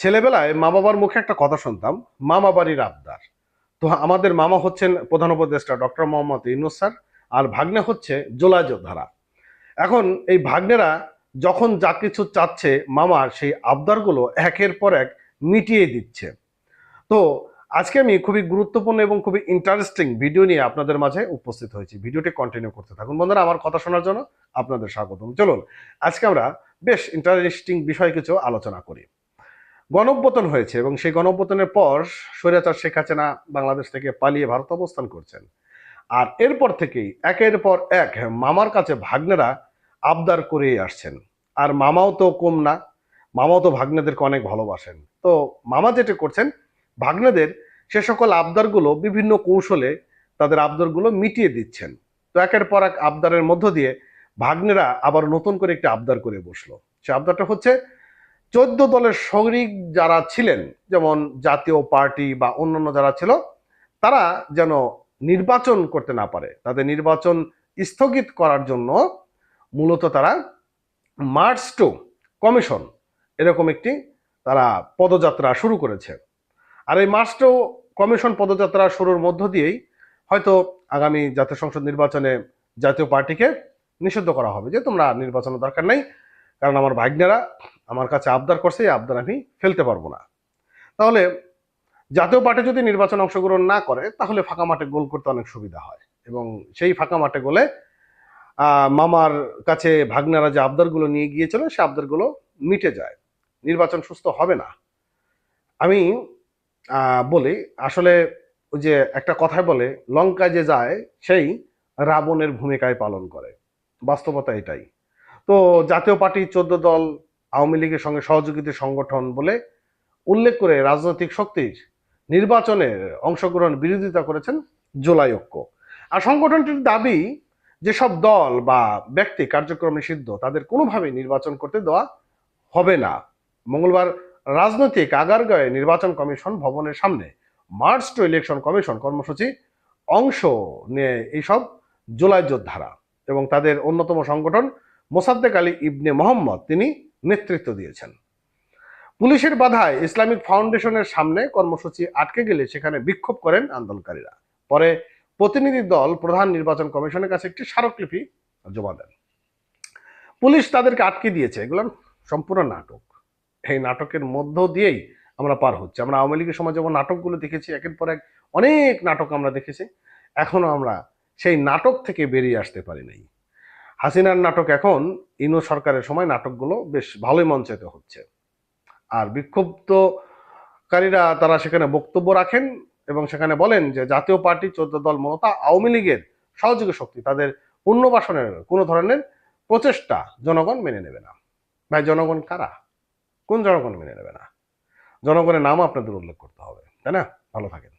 ছেলেবেলায় মা বাবার মুখে একটা কথা শুনতাম, মামা বাড়ির আবদার। তো আমাদের মামা হচ্ছেন প্রধান উপদেষ্টা ডক্টর মোহাম্মদ ইউনূস স্যার, আর ভাগ্নে হচ্ছে জুলাই যোদ্ধারা। এখন এই ভাগ্নেরা যখন যা কিছু চাচ্ছে, মামার সেই আবদারগুলো একের পর এক মিটিয়ে দিচ্ছে। তো আজকে আমি খুবই গুরুত্বপূর্ণ এবং খুবই ইন্টারেস্টিং ভিডিও নিয়ে আপনাদের মাঝে উপস্থিত হয়েছি। ভিডিওটি কন্টিনিউ করতে থাকুন বন্ধুরা, আমার কথা শোনার জন্য আপনাদের স্বাগতম। চলুন আজকে আমরা বেশ ইন্টারেস্টিং বিষয় কিছু আলোচনা করি। গণঅভ্যুত্থান হয়েছে এবং সেই গণঅভ্যুত্থানের পর স্বৈরাচার শেখ হাসিনা বাংলাদেশ থেকে পালিয়ে ভারত অবস্থান করছেন। আর এরপর থেকেই একের পর এক মামার কাছে ভাগ্নেরা আবদার করেই আসছেন। আর মামাও তো কম না, মামাও তো ভাগ্নেদেরকে অনেক ভালোবাসেন। তো মামা যেটা করছেন, ভাগ্নেদের সে সকল আবদারগুলো বিভিন্ন কৌশলে তাদের আবদারগুলো মিটিয়ে দিচ্ছেন। তো একের পর এক আবদারের মধ্য দিয়ে ভাগ্নেরা আবার নতুন করে একটি আবদার করে বসলো। সে আবদারটা হচ্ছে 14 দলের শরিক যারা ছিলেন, যেমন জাতীয় পার্টি বা অন্যান্য যারা ছিল, তারা যেন নির্বাচন করতে না পারে, তাদের নির্বাচন স্থগিত করার জন্য মূলত তারা মার্চ টু কমিশন এরকম একটি তারা পদযাত্রা শুরু করেছে। আর এই মার্চ টু কমিশন পদযাত্রা শুরুর মধ্য দিয়েই হয়তো আগামী জাতীয় সংসদ নির্বাচনে জাতীয় পার্টিকে নিষিদ্ধ করা হবে, যে তোমরা নির্বাচনের দরকার নাই, কারণ আমার ভাগ্নেরা আমার কাছে আবদার করছে, এই আবদার আমি ফেলতে পারবো না। তাহলে জাতীয় পার্টি যদি নির্বাচনে অংশগ্রহণ না করে, তাহলে ফাঁকা মাঠে গোল করতে অনেক সুবিধা হয়, এবং সেই ফাঁকা মাঠে গোলে মামার কাছে ভাগ্নেরা যে আবদারগুলো নিয়ে গিয়েছিল, সে আবদারগুলো মিটে যায়, নির্বাচন সুস্থ হবে না। আমি বলি, আসলে ওই যে একটা কথায় বলে, লঙ্কায় যে যায় সেই রাবণের ভূমিকায় পালন করে, বাস্তবতা এটাই। তো জাতীয় পার্টি 14 দল আওয়ামী লীগের সঙ্গে সহযোগিতা সংগঠন বলে উল্লেখ করে রাজনৈতিক শক্তির নির্বাচনের অংশগ্রহণ বিরোধিতা করেছেন জুলাই ঐক্য। আর সংগঠনটির দাবি, যেসব দল বা ব্যক্তি কার্যক্রম নিষিদ্ধ, তাদের কোনোভাবেই নির্বাচন করতে দেওয়া হবে না। মঙ্গলবার রাজনৈতিক আগারগাঁয়ে নির্বাচন কমিশন ভবনের সামনে মার্চ টু ইলেকশন কমিশন কর্মসূচি অংশ নিয়ে এইসব জুলাই যোদ্ধারা এবং তাদের অন্যতম সংগঠন মোসাদ্দেক আলী ইবনে মোহাম্মদ তিনি নেতৃত্ব দিয়েছেন। পুলিশের বাধায় ইসলামিক ফাউন্ডেশনের সামনে কর্মসূচি আটকে গেলে সেখানে বিক্ষোভ করেন আন্দোলনকারীরা। পরে প্রতিনিধি দল প্রধান নির্বাচন কমিশনের কাছে একটি স্মারকলিপি জমা দেন। পুলিশ তাদেরকে আটকে দিয়েছে, এগুলো সম্পূর্ণ নাটক। এই নাটকের মধ্য দিয়েই আমরা পার হচ্ছে। আমরা আওয়ামী লীগের সময় যেমন নাটকগুলো দেখেছি, একের পর এক অনেক নাটক আমরা দেখেছি, এখনো আমরা সেই নাটক থেকে বেরিয়ে আসতে পারি নাই। হাসিনার নাটক এখন ইউনূস সরকারের সময় নাটকগুলো বেশ ভালোই মঞ্চায়িত হচ্ছে। আর বিক্ষুব্ধকারীরা তারা সেখানে বক্তব্য রাখেন এবং সেখানে বলেন যে জাতীয় পার্টি 14 দল মূলত আওয়ামী লীগের সহযোগী শক্তি, তাদের পুনর্বাসনের কোনো ধরনের প্রচেষ্টা জনগণ মেনে নেবে না। ভাই, জনগণ কারা? কোন জনগণ মেনে নেবে না? জনগণের নাম আপনাদের উল্লেখ করতে হবে, তাই না? ভালো থাকেন।